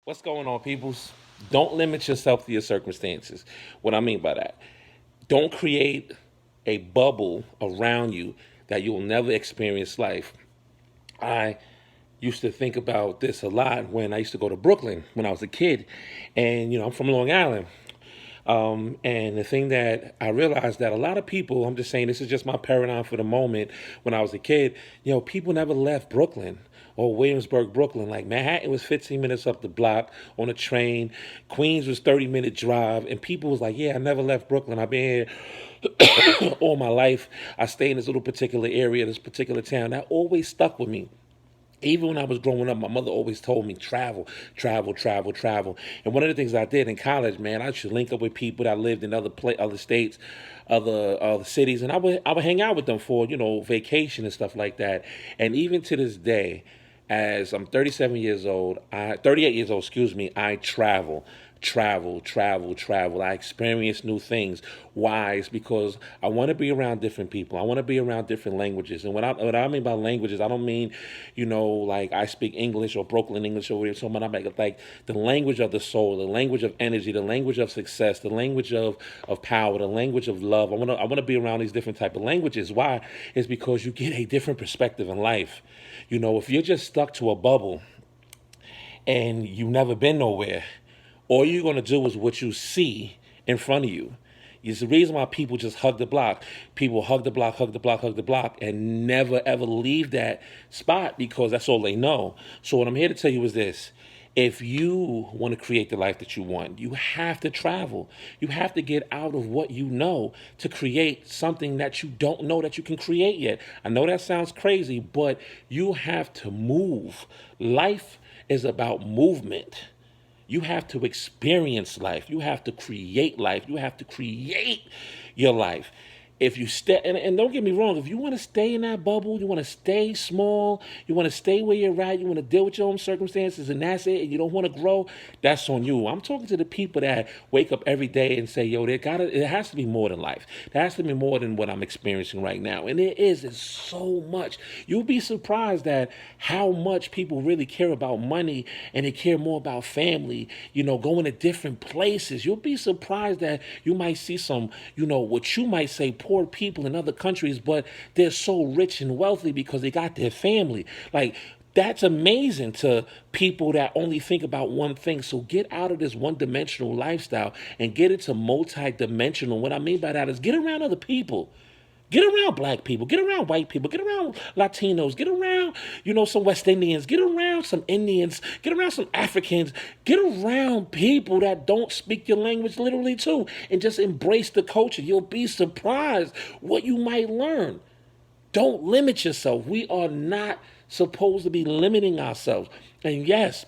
What's going on, peoples? Don't limit yourself to your circumstances. What I mean by that, don't create a bubble around you that you'll never experience life. I used to think about this a lot when I used to go to Brooklyn when I was a kid. And, I'm from Long Island. And the thing that I realized that a lot of people, I'm just saying this is just my paradigm for the moment. When I was a kid, people never left Brooklyn or Williamsburg, Brooklyn. Like Manhattan was 15 minutes up the block on a train. Queens was 30-minute drive. And people was like, yeah, I never left Brooklyn. I've been here all my life. I stay in this little particular area, this particular town. That always stuck with me. Even when I was growing up, my mother always told me travel, travel, travel, travel. And one of the things I did in college, man, I should link up with people that lived in other states, other cities, and I would hang out with them for vacation and stuff like that. And even to this day, as I'm 37 years old, 38 years old, excuse me, I travel, travel, travel, travel. I experience new things. Why? It's because I want to be around different people. I want to be around different languages. And what I mean by languages, I don't mean, like I speak English or Brooklyn English or whatever. So I mean like the language of the soul, the language of energy, the language of success, the language of power, the language of love. I want to be around these different type of languages. Why? It's because you get a different perspective in life. If you're just stuck to a bubble and you've never been nowhere, all you're going to do is what you see in front of you. It's the reason why people just hug the block. People hug the block, hug the block, hug the block, and never ever leave that spot because that's all they know. So what I'm here to tell you is this. If you want to create the life that you want, you have to travel. You have to get out of what you know to create something that you don't know that you can create yet. I know that sounds crazy, but you have to move. Life is about movement. You have to experience life. You have to create life. You have to create your life. If you stay, and don't get me wrong, if you want to stay in that bubble, you want to stay small, you want to stay where you're at, you want to deal with your own circumstances, and that's it, and you don't want to grow, that's on you. I'm talking to the people that wake up every day and say, yo, it has to be more than life. There has to be more than what I'm experiencing right now. And it's so much. You'll be surprised at how much people really care about money and they care more about family, going to different places. You'll be surprised that you might see some, what you might say poor people in other countries, but they're so rich and wealthy because they got their family. Like, that's amazing to people that only think about one thing. So get out of this one-dimensional lifestyle and get into multi-dimensional. What I mean by that is get around other people. Get around black people, get around white people, get around Latinos, get around, some West Indians, get around some Indians, get around some Africans, get around people that don't speak your language literally too, and just embrace the culture. You'll be surprised what you might learn. Don't limit yourself. We are not supposed to be limiting ourselves. And yes,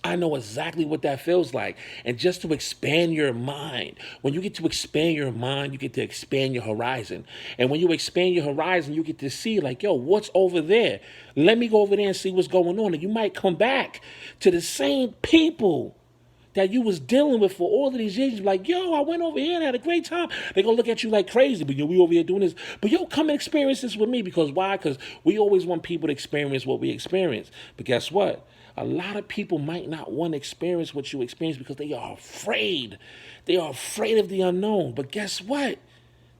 I know exactly what that feels like. And just to expand your mind, when you get to expand your mind, you get to expand your horizon. And when you expand your horizon, you get to see, like, yo, what's over there? Let me go over there and see what's going on. And you might come back to the same people that you was dealing with for all of these years. You're like, yo, I went over here and had a great time. They're going to look at you like crazy, but we over here doing this. But yo, come and experience this with me. Because why? Because we always want people to experience what we experience. But guess what? A lot of people might not want to experience what you experience because they are afraid. They are afraid of the unknown. But guess what?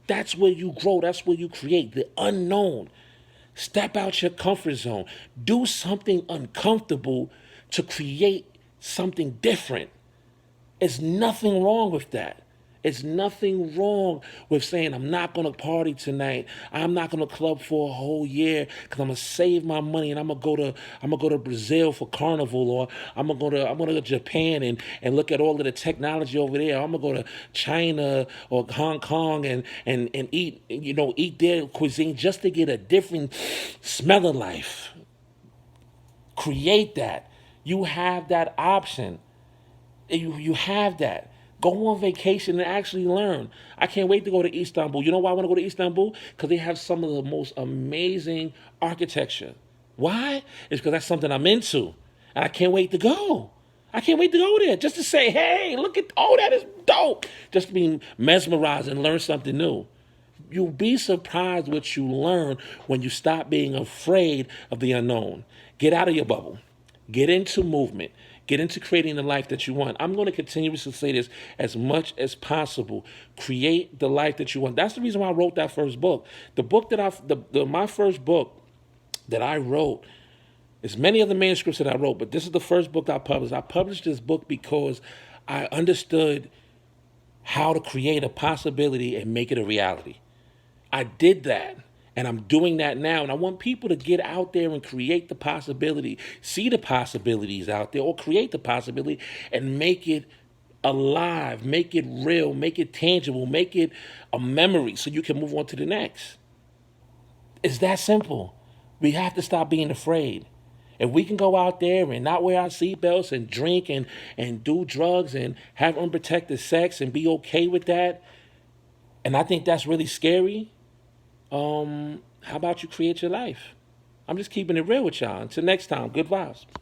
That's where you grow. That's where you create the unknown. Step out your comfort zone. Do something uncomfortable to create something different. There's nothing wrong with that. It's nothing wrong with saying, I'm not going to party tonight. I'm not going to club for a whole year because I'm going to save my money and I'm going to Brazil for carnival, or I'm going to go to Japan and look at all of the technology over there. I'm going to go to China or Hong Kong and eat, eat their cuisine just to get a different smell of life. Create that. You have that option. You have that. Go on vacation and actually learn. I can't wait to go to Istanbul. You know why I want to go to Istanbul? Because they have some of the most amazing architecture. Why? It's because that's something I'm into. And I can't wait to go. I can't wait to go there just to say, hey, look at, oh, that is dope. Just to be mesmerized and learn something new. You'll be surprised what you learn when you stop being afraid of the unknown. Get out of your bubble. Get into movement. Get into creating the life that you want. I'm going to continuously say this as much as possible. Create the life that you want. That's the reason why I wrote that first book. The book that my first book that I wrote, there's many other manuscripts that I wrote, but this is the first book I published. I published this book because I understood how to create a possibility and make it a reality. I did that, and I'm doing that now. And I want people to get out there and create the possibility, see the possibilities out there, or create the possibility and make it alive, make it real, make it tangible, make it a memory so you can move on to the next. It's that simple. We have to stop being afraid. If we can go out there and not wear our seatbelts and drink and do drugs and have unprotected sex and be okay with that, and I think that's really scary, how about you create your life? I'm just keeping it real with y'all. Until next time, good vibes.